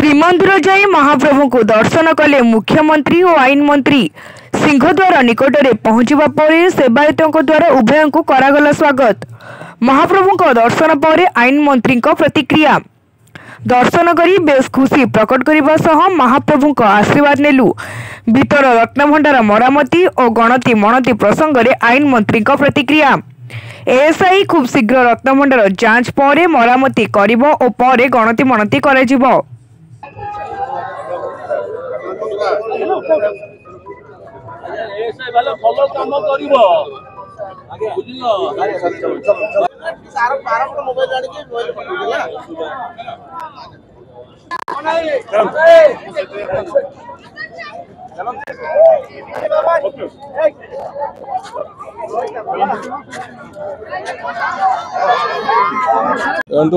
श्रीमंदिर जाई महाप्रभु को दर्शन कले मुख्यमंत्री और आईन मंत्री। सिंहद्वार निकट में पहुंचवा पर सेवायतों द्वारा उभय को करागला स्वागत। महाप्रभु को दर्शन पर आईन मंत्री प्रतिक्रिया। दर्शन करी बेस खुशी प्रकट करने सह महाप्रभु को आशीर्वाद नेलु। भीतर रत्नभंडार मरामती और गणति मणति प्रसंग में आईन मंत्री प्रतिक्रिया। एएसआई खूब शीघ्र रत्नभंडार जांच पर मरामती करिबो और पर गणति मणति कराजिबो।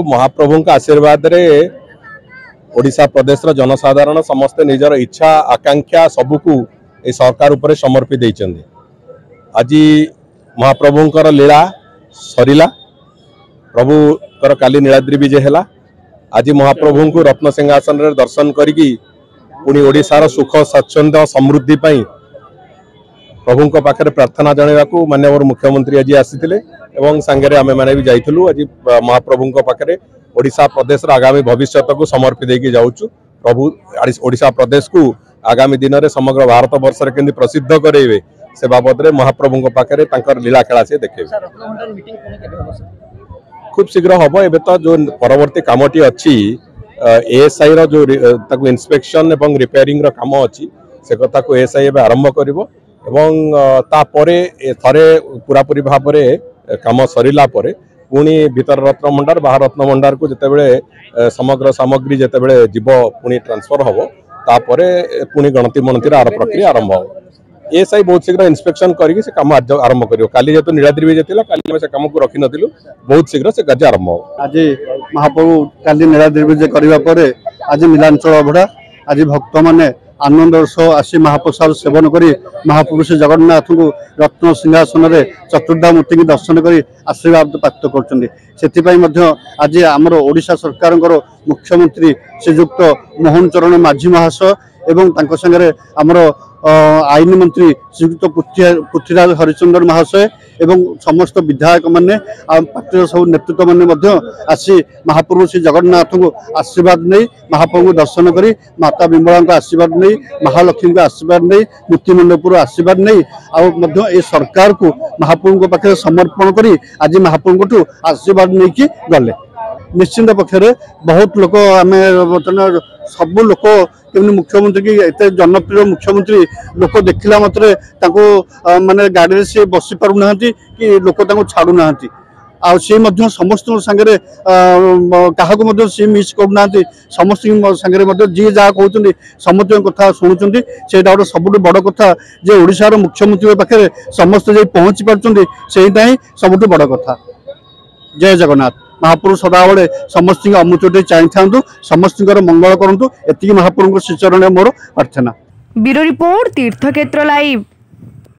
महाप्रभु का आशीर्वाद रे ओडिशा प्रदेश जनसाधारण समस्ते निजर इच्छा आकांक्षा सबकू ए सरकार उपरे समर्पित देइचंदी। आज महाप्रभुंकर लीला सरिला। प्रभु कर काली नीलाद्री विजय हैला। आज महाप्रभु को रत्न सिंहासन रे दर्शन करिकी पुणी ओडिशार सुख स्वच्छंद समृद्धि पाई प्रभु को पाखरे प्रार्थना जणाइबाकू माननीय मुख्यमंत्री आज आसीथिले एवं सांगरे आमे माने भी जाइथिलु। आज महाप्रभु को पाखरे ओडिशा प्रदेश आगामी भविष्य को समर्पित देकी जाउछु। प्रभु ओडिशा प्रदेश को आगामी दिन में समग्र भारत वर्ष रे केंदी प्रसिद्ध करेइबे से बाबद रे महाप्रभु को पाखरे तांकर लीला खेला से देखेबे। खूब शीघ्र हम एबे तो जो परवर्ती कामटी अच्छी एएसआई रो जो ताकू इंस्पेक्शन एवं रिपेयरिंग रो काम अच्छी से कथा को एएसआई एबे आरंभ करिवो एवं तापरे थरे पूरापूरी भाव में काम सरिला परे पुणी भीतर रत्नभंडार बाहर रत्नभंडार को जितेबले समग्र सामग्री जितेबले जीव पुणी ट्रांसफर हम तापरे पुणी गणति मनति आर प्रक्रिया आरंभ हो। एएसआई बहुत शीघ्र इंस्पेक्शन करके से काम आरंभ करियो। काली जेतु नीलाद्री विजय थिला काली में से काम को रखि नथिलु बहुत शीघ्र से कार्य आरंभ हो। आज महाप्रभु काली नीलाद्री विजय करबा परे आज मिलांचल अभड़ा आज भक्त माने आनंद सह आसी महाप्रसाद सेवन करी महाप्रभु श्री जगन्नाथ को रत्न सिंहासन में चतुर्धा मूर्ति की दर्शन करी आशीर्वाद प्राप्त कर। आज आमर ओडिशा सरकार मुख्यमंत्री श्रीजुक्त मोहन चरण माझी महाशय एवं तांको संगे आमर आईन मंत्री श्रीयुक्त पृथ्वीराज हरिचंदन महाशय एवं समस्त विधायक माने पार्टी सब नेतृत्व माने आसी महाप्रभु श्री जगन्नाथ को आशीर्वाद नहीं महाप्रभु दर्शन करी माता बिमला को आशीर्वाद नहीं महालक्ष्मी को आशीर्वाद नहीं मूर्तिमंडपुर आशीर्वाद नहीं आ सरकार को महाप्रभु को पाखे समर्पण करी आज महाप्रभु को आशीर्वाद नहीं कि गले। निश्चिंत पक्षरे बहुत लोक आम सब लोक केमि मुख्यमंत्री की एत जनप्रिय मुख्यमंत्री लोक देखला मात्रे माने गाड़ी से बसी पारुना कि लोक छाड़ू ना आ समस्त सांगे क्या सी मिस करना समस्त सांगे जी जहाँ कहते समस्त कथा शुणुंट से गोटे सब बड़ कथा जे ओडिशार मुख्यमंत्री पाखे समस्त जा पहुँची पार्टी ही सब बड़ कथा। जय जगन्नाथ। महाप्रभु सदाबले समस्त अमृत चाही था समस्त मंगल करूँ एति महाप्रभु श्रीचरण मोर प्रार्थना। ब्यूरो रिपोर्ट तीर्थक्षेत्र लाइव।